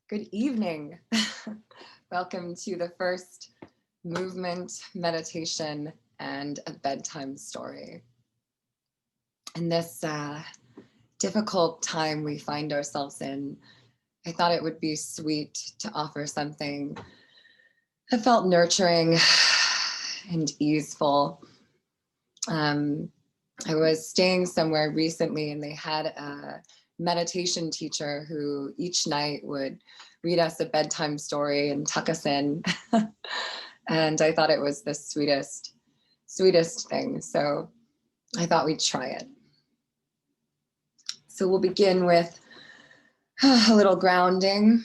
Good evening. Welcome to the first movement, meditation, and a bedtime story. In this difficult time we find ourselves in, I thought it would be sweet to offer something that felt nurturing and easeful. I was staying somewhere recently and they had a meditation teacher who each night would read us a bedtime story and tuck us in. And I thought it was the sweetest thing. So I thought we'd try it. So we'll begin with a little grounding.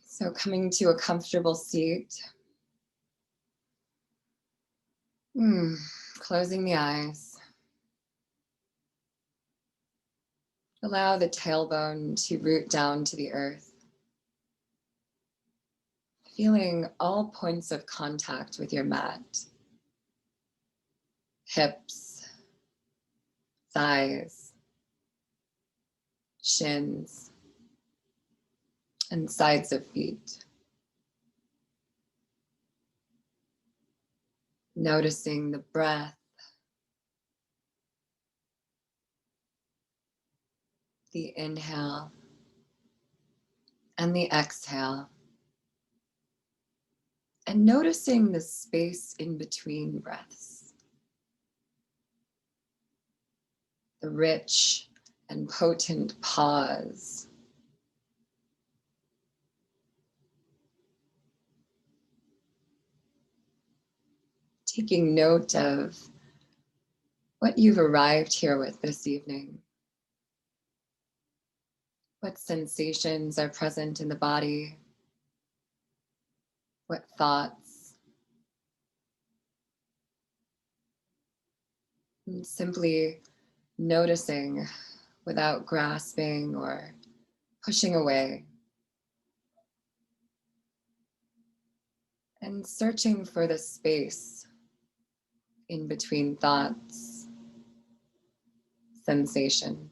So coming to a comfortable seat. Closing the eyes. Allow the tailbone to root down to the earth. Feeling all points of contact with your mat. Hips, thighs, shins, and sides of feet. Noticing the breath, the inhale, and the exhale. And noticing the space in between breaths. The rich and potent pause. Taking note of what you've arrived here with this evening. What sensations are present in the body? What thoughts? And simply noticing without grasping or pushing away. And searching for the space in between thoughts, sensation.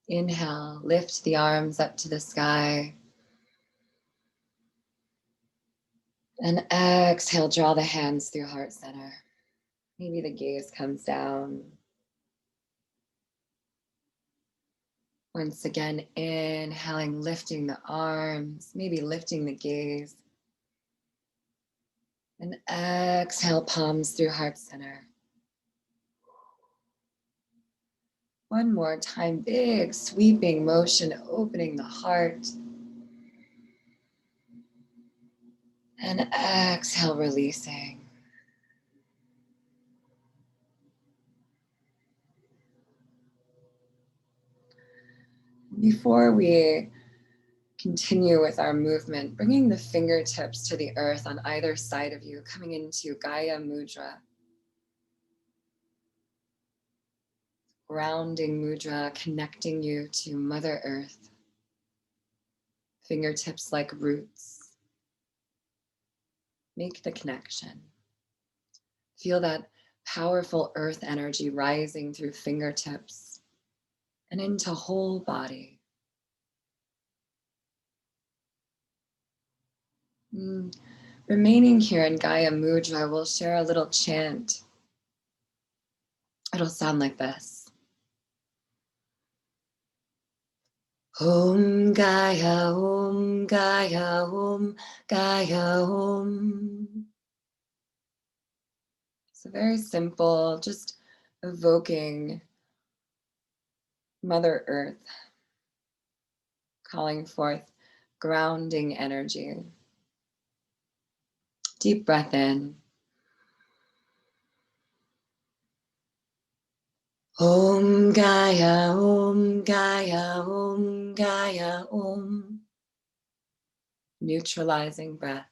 Inhale, lift the arms up to the sky. And exhale, draw the hands through heart center. Maybe the gaze comes down. Once again, inhaling, lifting the arms, maybe lifting the gaze. And exhale, palms through heart center. One more time, big sweeping motion, opening the heart. And exhale, releasing. Before we continue with our movement, bringing the fingertips to the earth on either side of you, coming into Gaya Mudra. Grounding mudra, connecting you to Mother Earth. Fingertips like roots. Make the connection. Feel that powerful earth energy rising through fingertips and into whole body. Remaining here in Gaya Mudra, we'll share a little chant. It'll sound like this. Om Gaya, Om Gaya, Om Gaya, Om. So very simple, just evoking Mother Earth, calling forth grounding energy. Deep breath in. Om Gaya, Om Gaya, Om Gaya, Om. Neutralizing breath.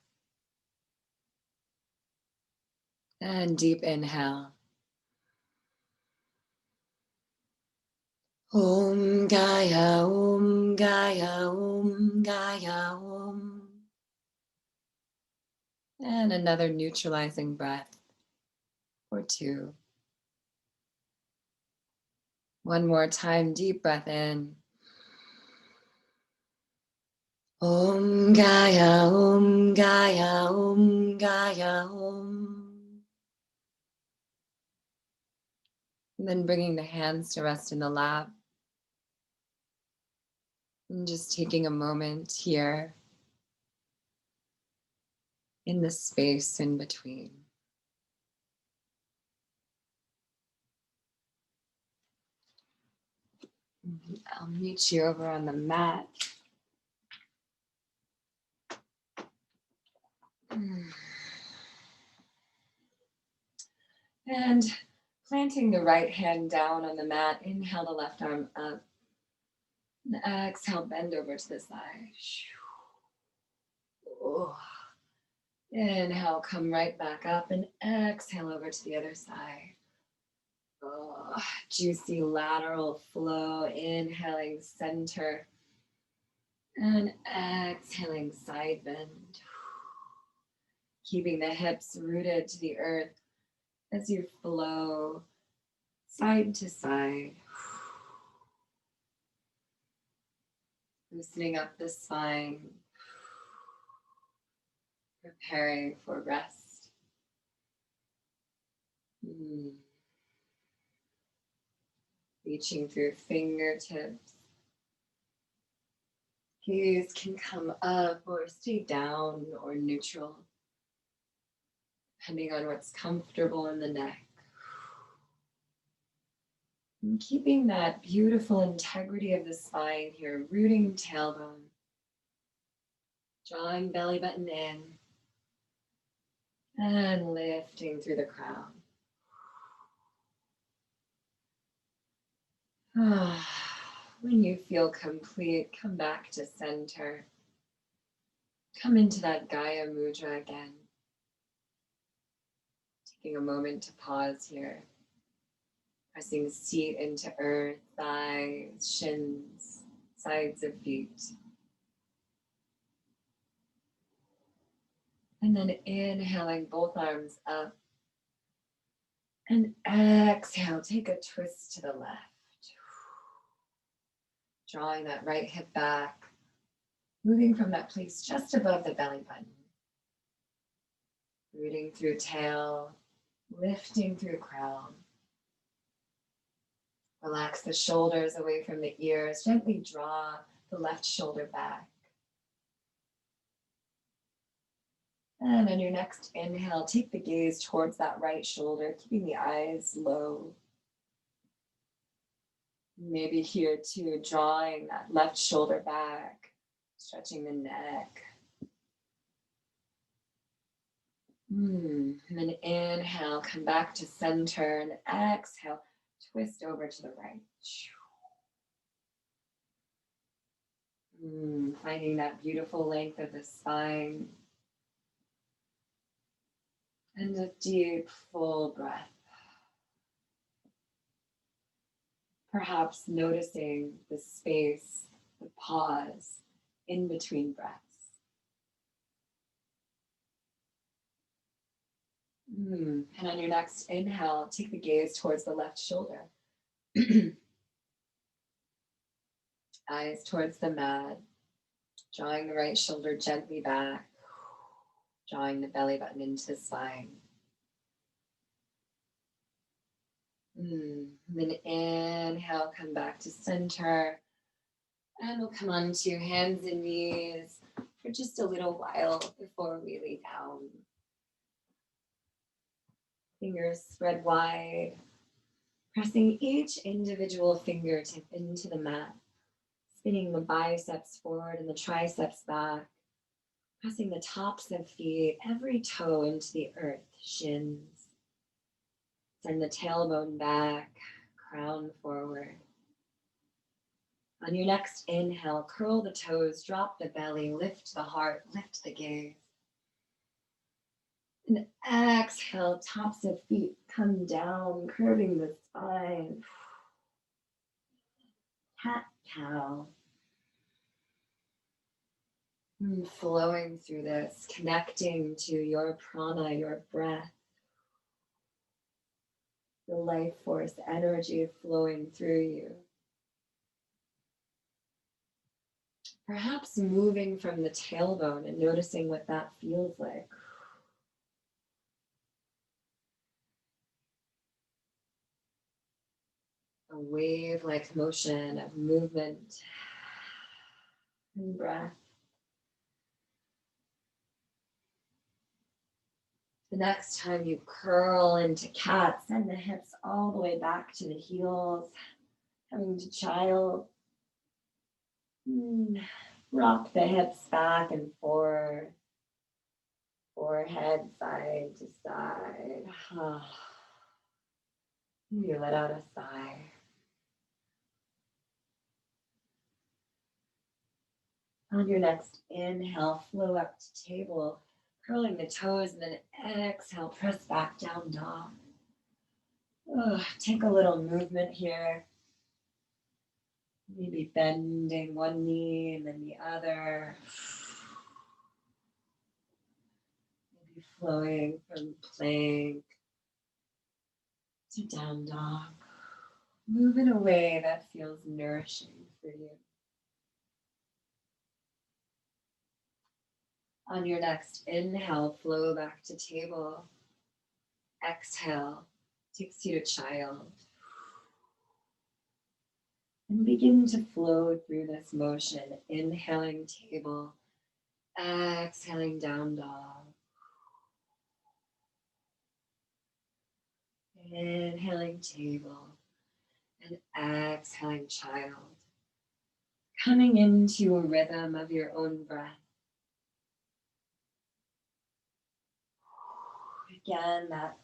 And deep inhale. Om Gaya, Om Gaya, Om Gaya, Om. And another neutralizing breath or two. One more time, deep breath in. Om Gaya, Om Gaya, Om Gaya, Om. And then bringing the hands to rest in the lap. And just taking a moment here in the space in between. I'll meet you over on the mat. And planting the right hand down on the mat, inhale the left arm up. And exhale, bend over to the side. Oh. Inhale, come right back up and exhale over to the other side. Oh, juicy lateral flow, inhaling center and exhaling side bend. Keeping the hips rooted to the earth as you flow side to side. Loosening up the spine, preparing for rest. Reaching through fingertips. Gaze can come up or stay down or neutral, depending on what's comfortable in the neck. And keeping that beautiful integrity of the spine here, rooting tailbone, drawing belly button in, and lifting through the crown. When you feel complete, come back to center. Come into that Gaya Mudra again. Taking a moment to pause here. Pressing seat into earth, thighs, shins, sides of feet. And then inhaling both arms up. And exhale, take a twist to the left. Drawing that right hip back. Moving from that place just above the belly button. Rooting through tail, lifting through crown. Relax the shoulders away from the ears. Gently draw the left shoulder back. And on your next inhale, take the gaze towards that right shoulder, keeping the eyes low. Maybe here too, drawing that left shoulder back, stretching the neck. And then inhale, come back to center, and exhale, twist over to the right. Finding that beautiful length of the spine. And a deep, full breath. Perhaps noticing the space, the pause in between breaths. And on your next inhale, take the gaze towards the left shoulder. Eyes towards the mat. Drawing the right shoulder gently back. Drawing the belly button into the spine. Then inhale, come back to center. And we'll come onto hands and knees for just a little while before we lay down. Fingers spread wide. Pressing each individual fingertip into the mat. Spinning the biceps forward and the triceps back. Pressing the tops of feet, every toe into the earth, shins. Send the tailbone back, crown forward. On your next inhale, curl the toes, drop the belly, lift the heart, lift the gaze. And exhale, tops of feet come down, curving the spine. Cat-cow. Flowing through this, connecting to your prana, your breath. the life force energy flowing through you. Perhaps moving from the tailbone and noticing what that feels like. A wave-like motion of movement and breath. The next time you curl into cat, send the hips all the way back to the heels, coming to child. Rock the hips back and forth, forehead side to side. You let out a sigh. On your next inhale, flow up to table, curling the toes, and then exhale, press back down dog. Take a little movement here. Maybe bending one knee and then the other. Maybe flowing from plank to down dog. Move in a way that feels nourishing for you. On your next inhale, flow back to table. Exhale takes you to child. And begin to flow through this motion, inhaling table, exhaling down dog. Inhaling table and exhaling child. Coming into a rhythm of your own breath. Again, that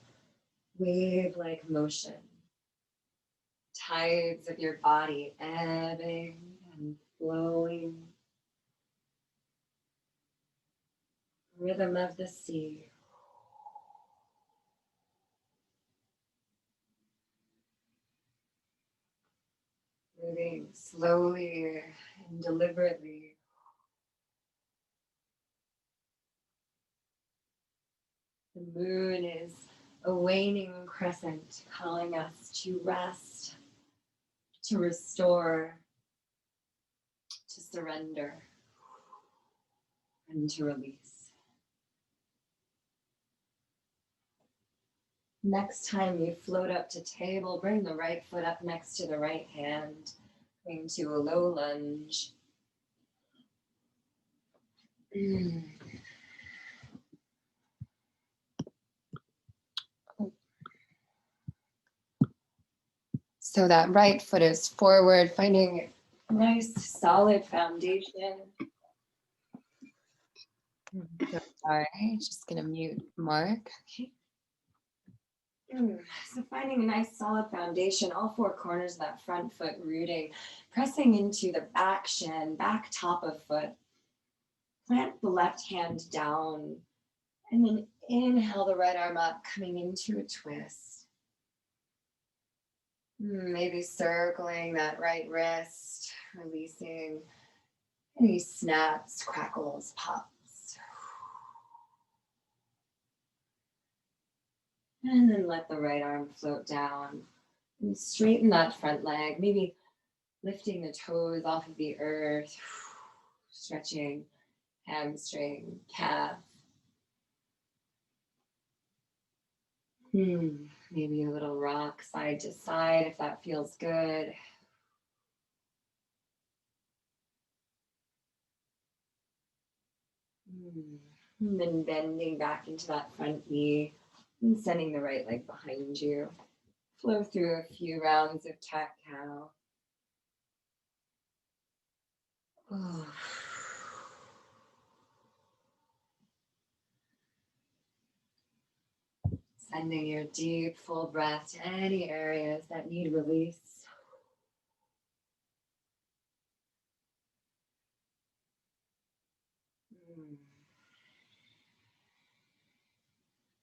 wave-like motion. Tides of your body ebbing and flowing. Rhythm of the sea. Moving slowly and deliberately. The moon is a waning crescent, calling us to rest, to restore, to surrender, and to release. Next time you float up to table, bring the right foot up next to the right hand, going to a low lunge. So that right foot is forward, finding a nice solid foundation. Sorry, just gonna mute Mark. Okay. So finding a nice solid foundation, all four corners of that front foot rooting, pressing into the back shin, back top of foot. Plant the left hand down and then inhale the right arm up, coming into a twist. Maybe circling that right wrist, releasing any snaps, crackles, pops. And then let the right arm float down and straighten that front leg, maybe lifting the toes off of the earth, stretching hamstring, calf. Maybe a little rock side to side if that feels good. And then bending back into that front knee and sending the right leg behind you. Flow through a few rounds of cat-cow. Sending your deep, full breath to any areas that need release.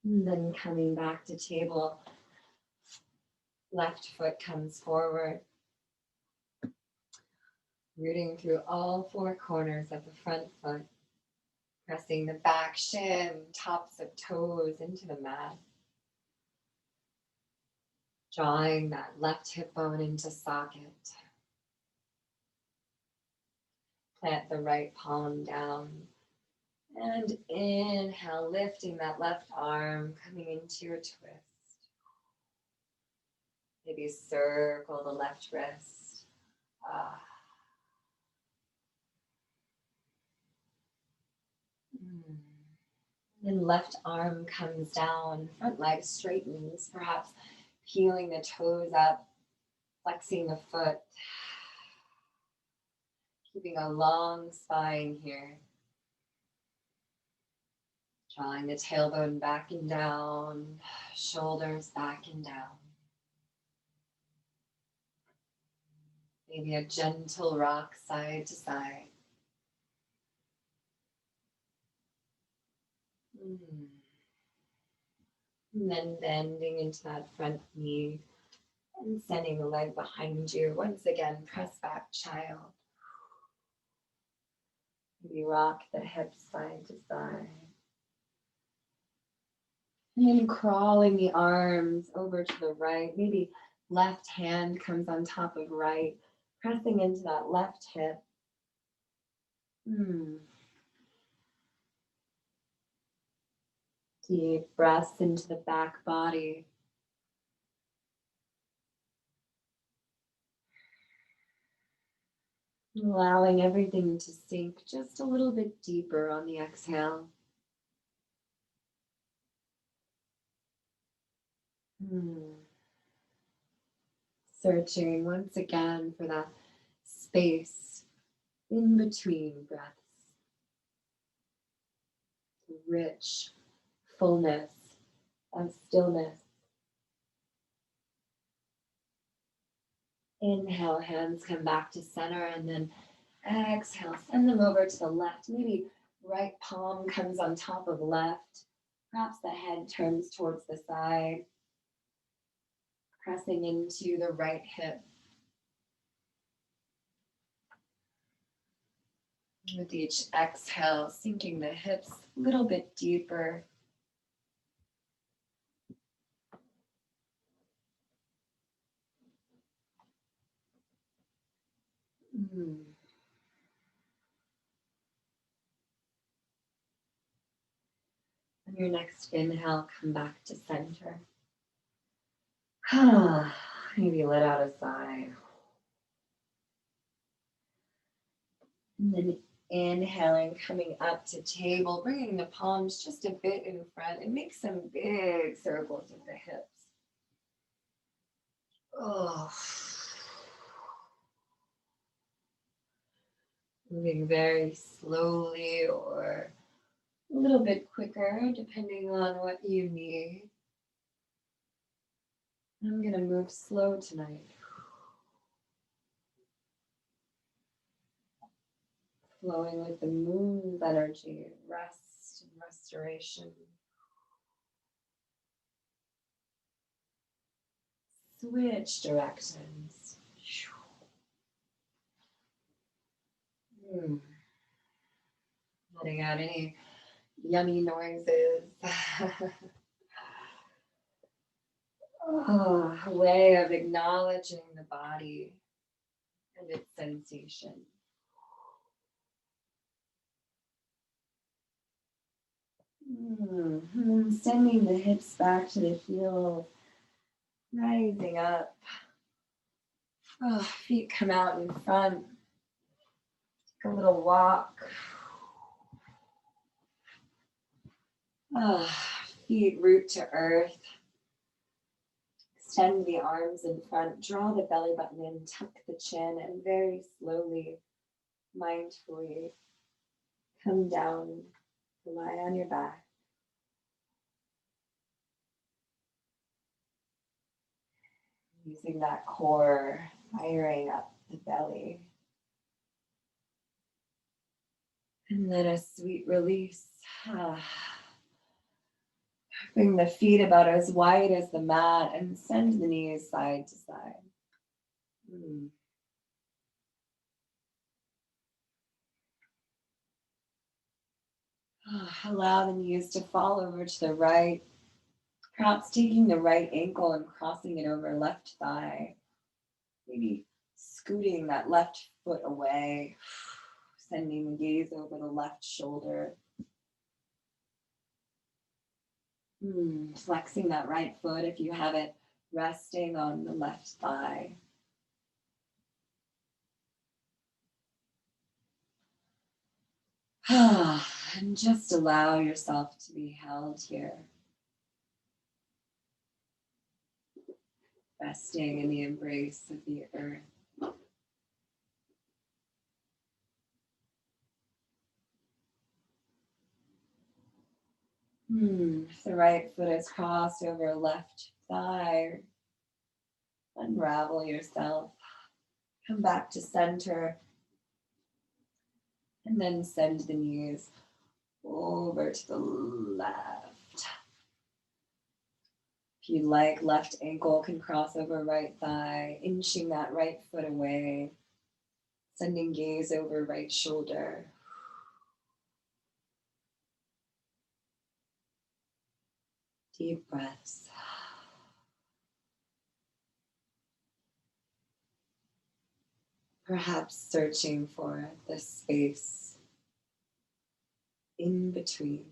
And then coming back to table, left foot comes forward. Rooting through all four corners of the front foot. Pressing the back shin, tops of toes into the mat. Drawing that left hip bone into socket. Plant the right palm down. And inhale, lifting that left arm, coming into your twist. Maybe circle the left wrist. Then left arm comes down, front leg straightens, perhaps peeling the toes up, flexing the foot. Keeping a long spine here. Drawing the tailbone back and down, shoulders back and down. Maybe a gentle rock side to side. And then bending into that front knee and sending the leg behind you. Once again, press back, child. Maybe rock the hips side to side. And then crawling the arms over to the right. Maybe left hand comes on top of right, pressing into that left hip. Deep breaths into the back body. Allowing everything to sink just a little bit deeper on the exhale. Searching once again for that space in between breaths. Rich fullness of stillness. Inhale, hands come back to center, and then exhale, send them over to the left. Maybe right palm comes on top of left. Perhaps the head turns towards the side. Pressing into the right hip. With each exhale, sinking the hips a little bit deeper. On your next inhale, come back to center. Maybe let out a sigh. And then inhaling, coming up to table, bringing the palms just a bit in front and make some big circles with the hips. Moving very slowly or a little bit quicker, depending on what you need. I'm going to move slow tonight. Flowing with the moon's energy, rest and restoration. Switch directions. Letting out any yummy noises. A way of acknowledging the body and its sensation. And sending the hips back to the heels, rising up. Feet come out in front. Take a little walk. Feet root to earth. Extend the arms in front. Draw the belly button in. Tuck the chin. And very slowly, mindfully, come down. Lie on your back. Using that core, firing up the belly. And then a sweet release. Bring the feet about as wide as the mat and send the knees side to side. Allow the knees to fall over to the right. Perhaps taking the right ankle and crossing it over left thigh. Maybe scooting that left foot away, sending the gaze over the left shoulder. Flexing that right foot if you have it resting on the left thigh. And just allow yourself to be held here. Resting in the embrace of the earth. If the right foot is crossed over left thigh, unravel yourself. Come back to center. And then send the knees over to the left. If you like, left ankle can cross over right thigh, inching that right foot away. Sending gaze over right shoulder. Deep breaths. Perhaps searching for the space in between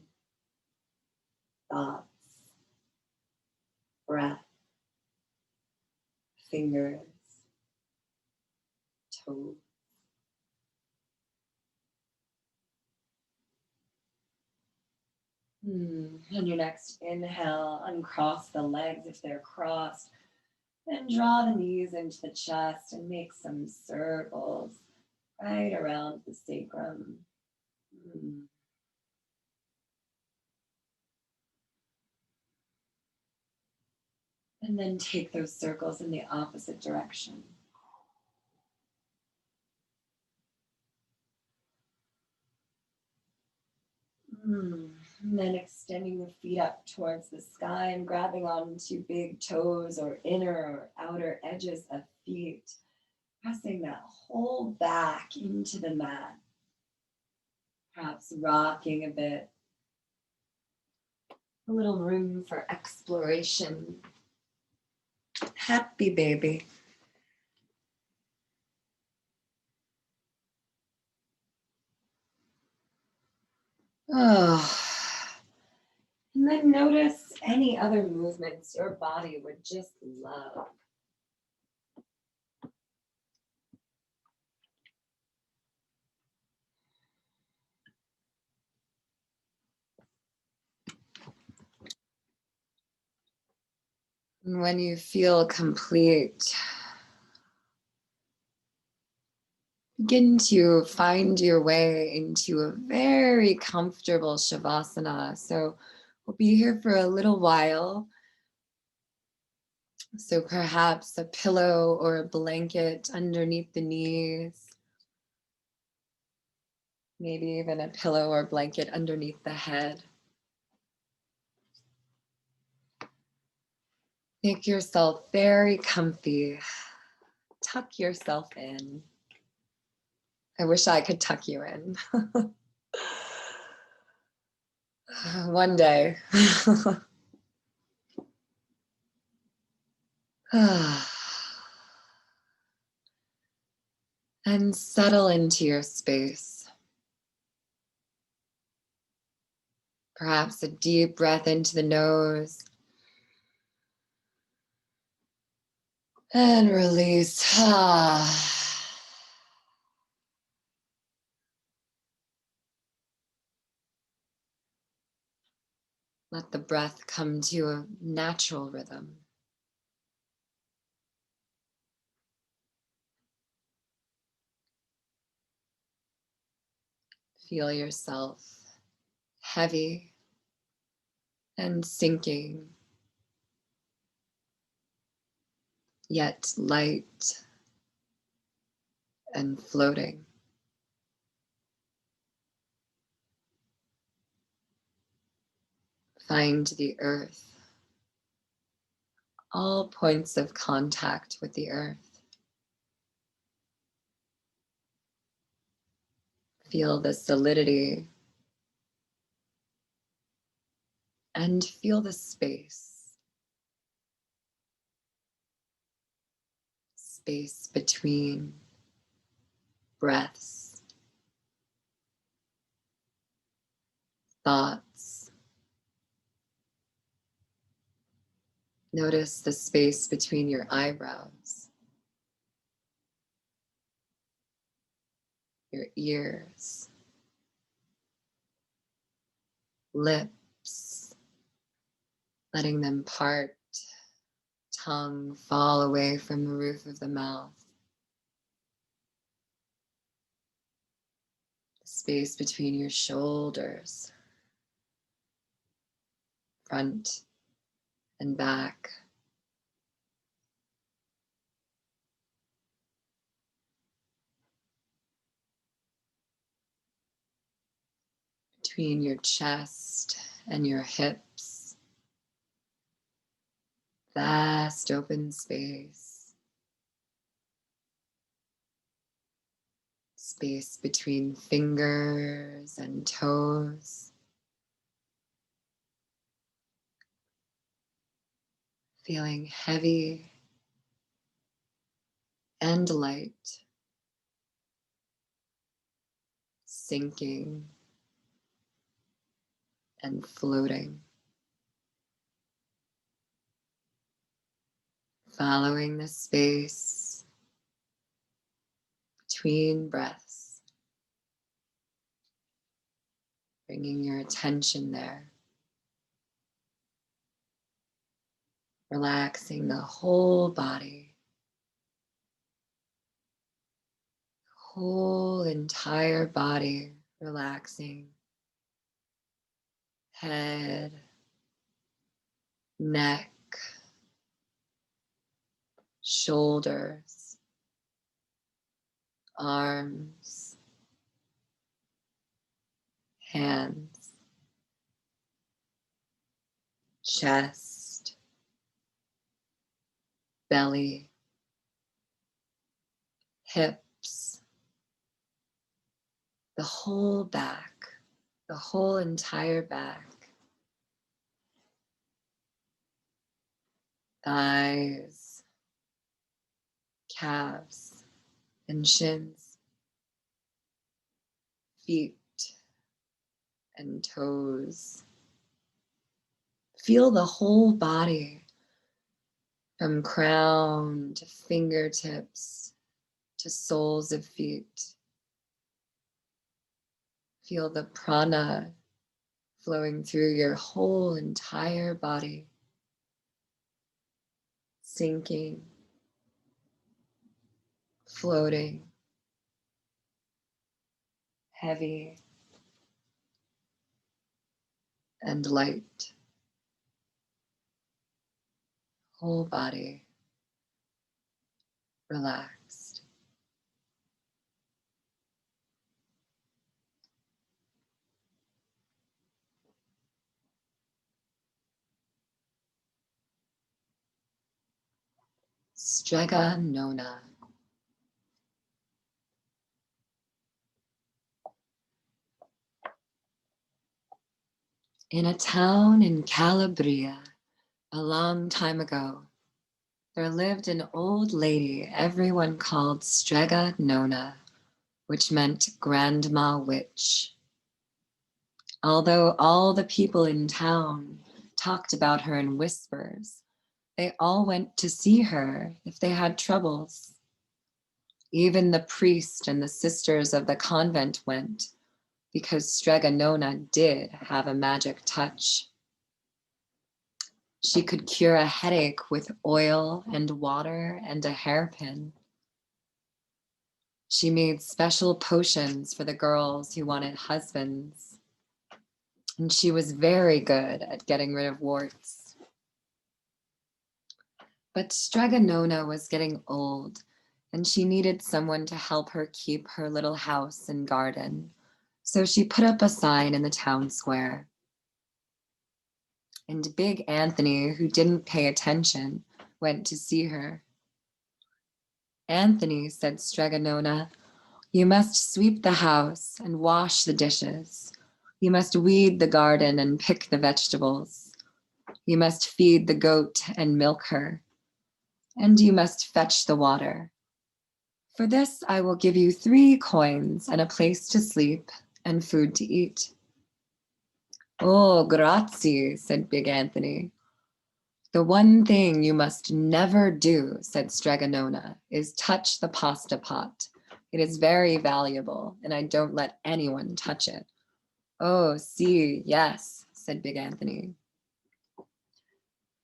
thoughts, breath, fingers, toes. On your next inhale, uncross the legs if they're crossed. Then draw the knees into the chest and make some circles right around the sacrum. And then take those circles in the opposite direction. And then extending the feet up towards the sky and grabbing onto big toes or inner or outer edges of feet. Pressing that whole back into the mat. Perhaps rocking a bit. A little room for exploration. Happy baby. Oh. And then notice any other movements your body would just love. And when you feel complete, begin to find your way into a very comfortable Shavasana. So we'll be here for a little while. So perhaps a pillow or a blanket underneath the knees. Maybe even a pillow or blanket underneath the head. Make yourself very comfy. Tuck yourself in. I wish I could tuck you in. One day. And settle into your space. Perhaps a deep breath into the nose. And release. Let the breath come to a natural rhythm. Feel yourself heavy and sinking, yet light and floating. Find the earth, all points of contact with the earth. Feel the solidity and feel the space. space between breaths, thoughts. Notice the space between your eyebrows, your ears, lips, letting them part, tongue fall away from the roof of the mouth. The space between your shoulders, front and back. Between your chest and your hips. Vast open space. Space between fingers and toes. Feeling heavy and light. Sinking and floating. Following the space between breaths. Bringing your attention there. Relaxing the whole body. Whole entire body relaxing. Head, neck, shoulders, arms, hands, chest, belly, hips, the whole back, the whole entire back, thighs, calves, and shins, feet and toes. Feel the whole body from crown to fingertips to soles of feet. Feel the prana flowing through your whole entire body, sinking, floating, heavy and light. Whole body relaxed. Strega Nona. In a town in Calabria, a long time ago, there lived an old lady everyone called Strega Nona, which meant Grandma Witch. Although all the people in town talked about her in whispers, they all went to see her if they had troubles. Even the priest and the sisters of the convent went, because Strega Nona did have a magic touch. She could cure a headache with oil and water and a hairpin. She made special potions for the girls who wanted husbands. And she was very good at getting rid of warts. But Strega Nona was getting old, and she needed someone to help her keep her little house and garden. So she put up a sign in the town square. And Big Anthony, who didn't pay attention, went to see her. Anthony, said Strega Nona, you must sweep the house and wash the dishes. You must weed the garden and pick the vegetables. You must feed the goat and milk her. And you must fetch the water. For this, I will give you 3 coins and a place to sleep and food to eat. Oh, grazie, said Big Anthony. The one thing you must never do, said Strega Nona, is touch the pasta pot. It is very valuable, and I don't let anyone touch it. Oh, see, yes, said Big Anthony.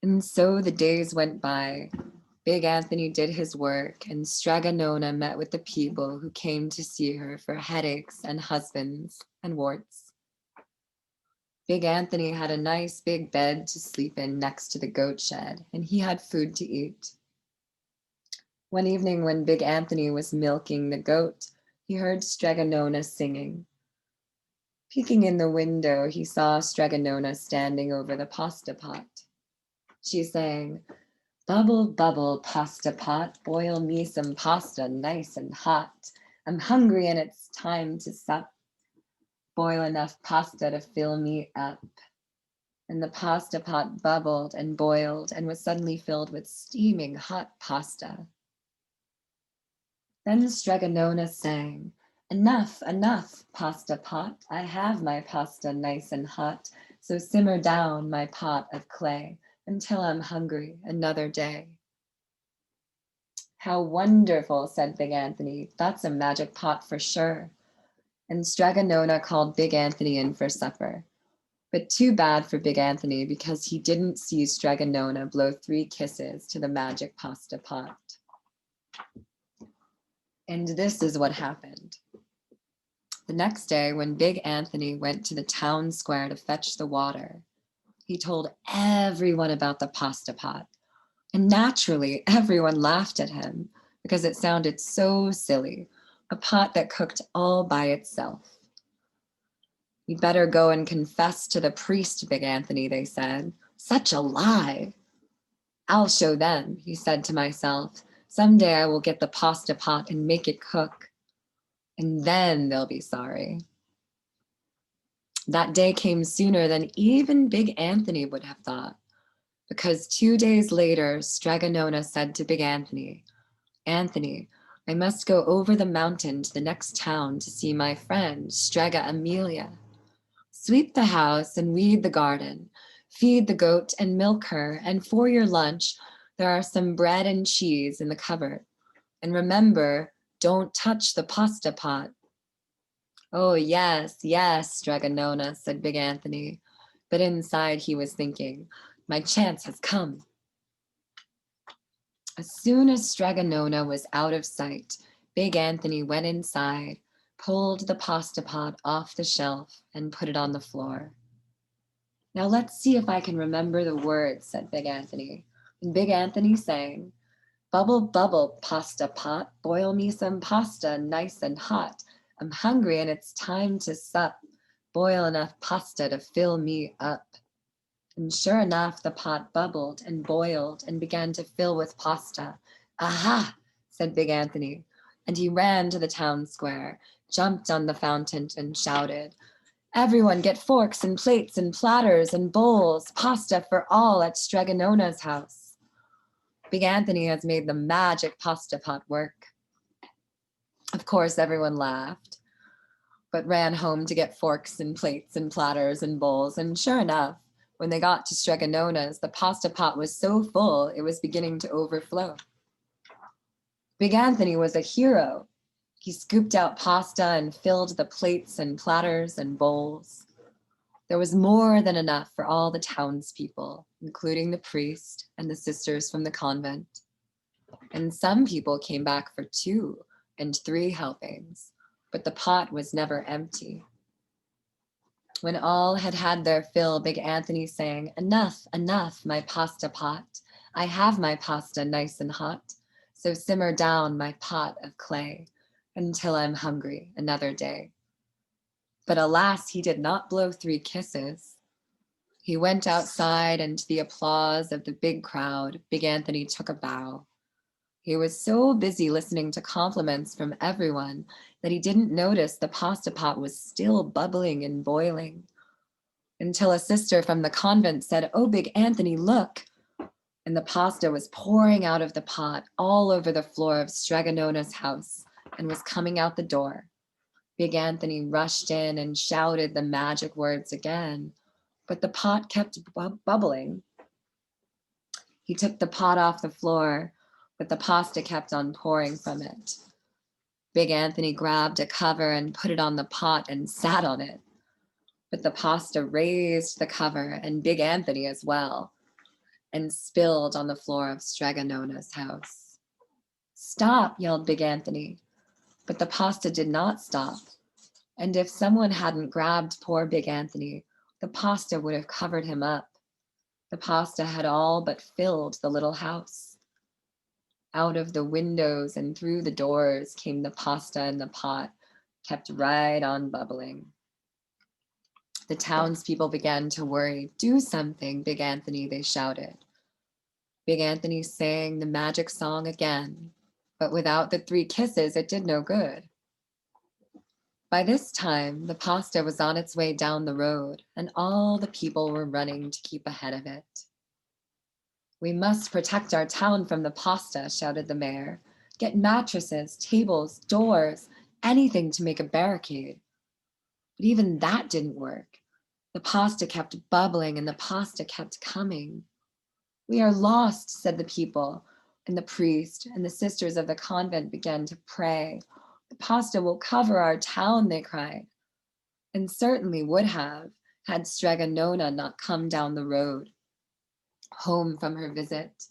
And so the days went by. Big Anthony did his work, and Strega Nona met with the people who came to see her for headaches and husbands and warts. Big Anthony had a nice big bed to sleep in next to the goat shed, and he had food to eat. One evening when Big Anthony was milking the goat, he heard Strega Nona singing. Peeking in the window, he saw Strega Nona standing over the pasta pot. She sang, "Bubble, bubble, pasta pot, boil me some pasta nice and hot. I'm hungry and it's time to sup. Boil enough pasta to fill me up." And the pasta pot bubbled and boiled and was suddenly filled with steaming hot pasta. Then Strega Nona sang, "Enough, enough, pasta pot. I have my pasta nice and hot, so simmer down my pot of clay until I'm hungry another day." "How wonderful," said Big Anthony. "That's a magic pot for sure." And Strega Nona called Big Anthony in for supper. But too bad for Big Anthony, because he didn't see Strega Nona blow 3 kisses to the magic pasta pot. And this is what happened. The next day, when Big Anthony went to the town square to fetch the water, he told everyone about the pasta pot. And naturally, everyone laughed at him because it sounded so silly, a pot that cooked all by itself. "You better go and confess to the priest, Big Anthony," they said. "Such a lie." "I'll show them," he said to myself. "Someday I will get the pasta pot and make it cook, and then they'll be sorry." That day came sooner than even Big Anthony would have thought, because 2 days later, Strega Nona said to Big Anthony, "Anthony, I must go over the mountain to the next town to see my friend, Strega Amelia. Sweep the house and weed the garden, feed the goat and milk her, and for your lunch, there are some bread and cheese in the cupboard. And remember, don't touch the pasta pot." "Oh, yes, yes, Strega Nona," said Big Anthony. But inside he was thinking, "My chance has come." As soon as Strega Nona was out of sight, Big Anthony went inside, pulled the pasta pot off the shelf, and put it on the floor. "Now let's see if I can remember the words," said Big Anthony. And Big Anthony sang, "Bubble, bubble, pasta pot, boil me some pasta nice and hot. I'm hungry and it's time to sup. Boil enough pasta to fill me up." And sure enough, the pot bubbled and boiled and began to fill with pasta. "Aha!" said Big Anthony. And he ran to the town square, jumped on the fountain and shouted, "Everyone get forks and plates and platters and bowls, pasta for all at Strega Nona's house. Big Anthony has made the magic pasta pot work." Of course, everyone laughed, but ran home to get forks and plates and platters and bowls. And sure enough, when they got to Strega Nona's, the pasta pot was so full it was beginning to overflow. Big Anthony was a hero. He scooped out pasta and filled the plates and platters and bowls. There was more than enough for all the townspeople, including the priest and the sisters from the convent. And some people came back for 2 and 3 helpings, but the pot was never empty. When all had had their fill, Big Anthony sang, "Enough, enough, my pasta pot. I have my pasta nice and hot, so simmer down my pot of clay until I'm hungry another day." But alas, he did not blow 3 kisses. He went outside, and to the applause of the big crowd, Big Anthony took a bow. He was so busy listening to compliments from everyone that he didn't notice the pasta pot was still bubbling and boiling, until a sister from the convent said, "Oh, Big Anthony, look." and the pasta was pouring out of the pot all over the floor of Strega Nona's house and was coming out the door. Big Anthony rushed in and shouted the magic words again, but the pot kept bubbling. He took the pot off the floor, but the pasta kept on pouring from it. Big Anthony grabbed a cover and put it on the pot and sat on it. But the pasta raised the cover and Big Anthony as well, and spilled on the floor of Strega Nona's house. "Stop," yelled Big Anthony. But the pasta did not stop. And if someone hadn't grabbed poor Big Anthony, the pasta would have covered him up. The pasta had all but filled the little house. Out of the windows and through the doors came the pasta, and the pot kept right on bubbling. The townspeople began to worry. "Do something, Big Anthony," they shouted. Big Anthony sang the magic song again, but without the 3 kisses, it did no good. By this time, the pasta was on its way down the road, and all the people were running to keep ahead of it. "We must protect our town from the pasta," shouted the mayor. "Get mattresses, tables, doors, anything to make a barricade." But even that didn't work. The pasta kept bubbling and the pasta kept coming. "We are lost," said the people, and the priest and the sisters of the convent began to pray. "The pasta will cover our town," they cried, and certainly would have had Strega Nona not come down the road, home from her visit.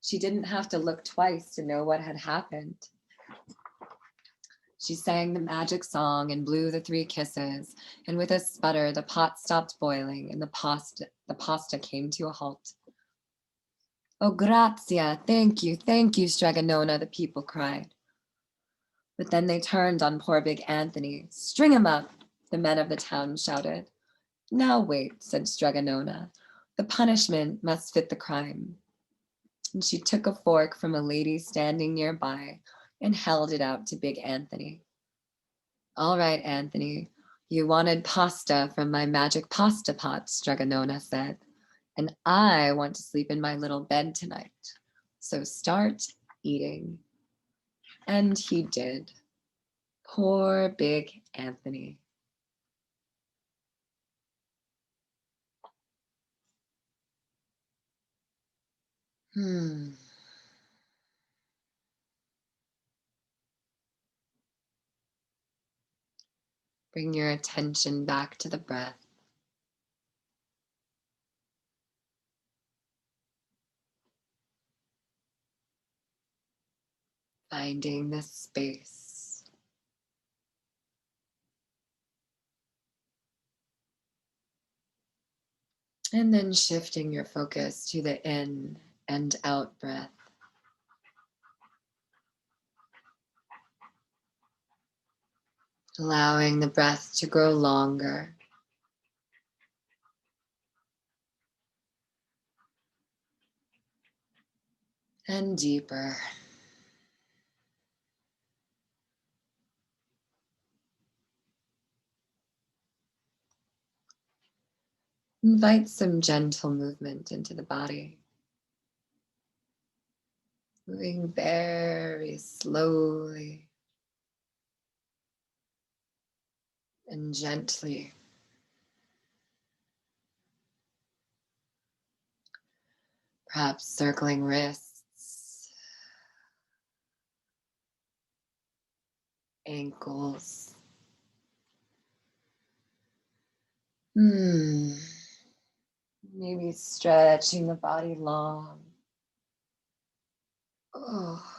She didn't have to look twice to know what had happened. She sang the magic song and blew the 3 kisses, and with a sputter, the pot stopped boiling and the pasta came to a halt. "Oh, grazia, thank you, Strega Nona," the people cried. But then they turned on poor Big Anthony. "String him up," the men of the town shouted. "Now wait," said Strega Nona. "The punishment must fit the crime." And she took a fork from a lady standing nearby and held it out to Big Anthony. "All right, Anthony, you wanted pasta from my magic pasta pot," Strega Nona said, "and I want to sleep in my little bed tonight. So start eating." And he did. Poor Big Anthony. Bring your attention back to the breath. Finding this space. And then shifting your focus to the in and out breath. Allowing the breath to grow longer. And deeper. Invite some gentle movement into the body. Moving very slowly and gently. Perhaps circling wrists, ankles. Maybe stretching the body long. Oh.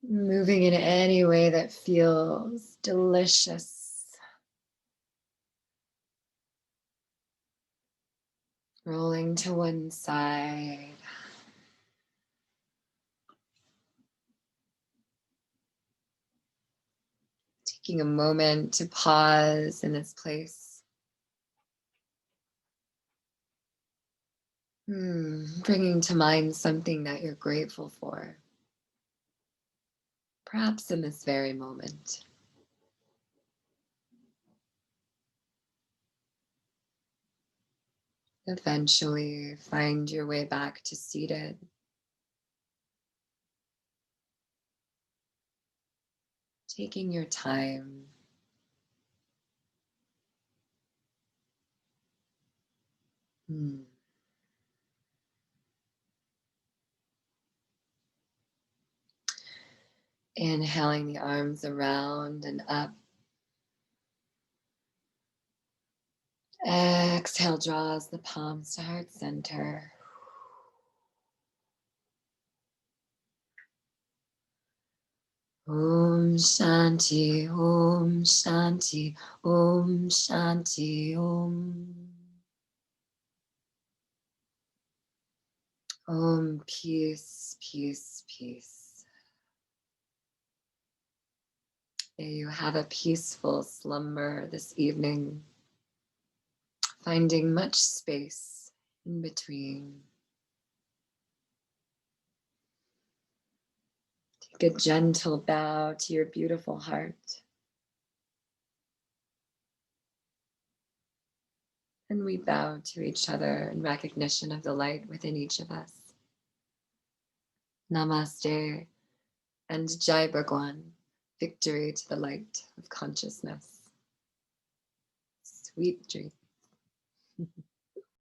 Moving in any way that feels delicious. Rolling to one side. Taking a moment to pause in this place. Bringing to mind something that you're grateful for. Perhaps in this very moment. Eventually, find your way back to seated. Taking your time. Hmm. Inhaling the arms around and up. Exhale, draws the palms to heart center. Om Shanti, Om Shanti, Om Shanti, Om. Om, peace, peace, peace. May you have a peaceful slumber this evening, finding much space in between. Take a gentle bow to your beautiful heart. And we bow to each other in recognition of the light within each of us. Namaste and Jai Bhagwan, victory to the light of consciousness. Sweet dreams.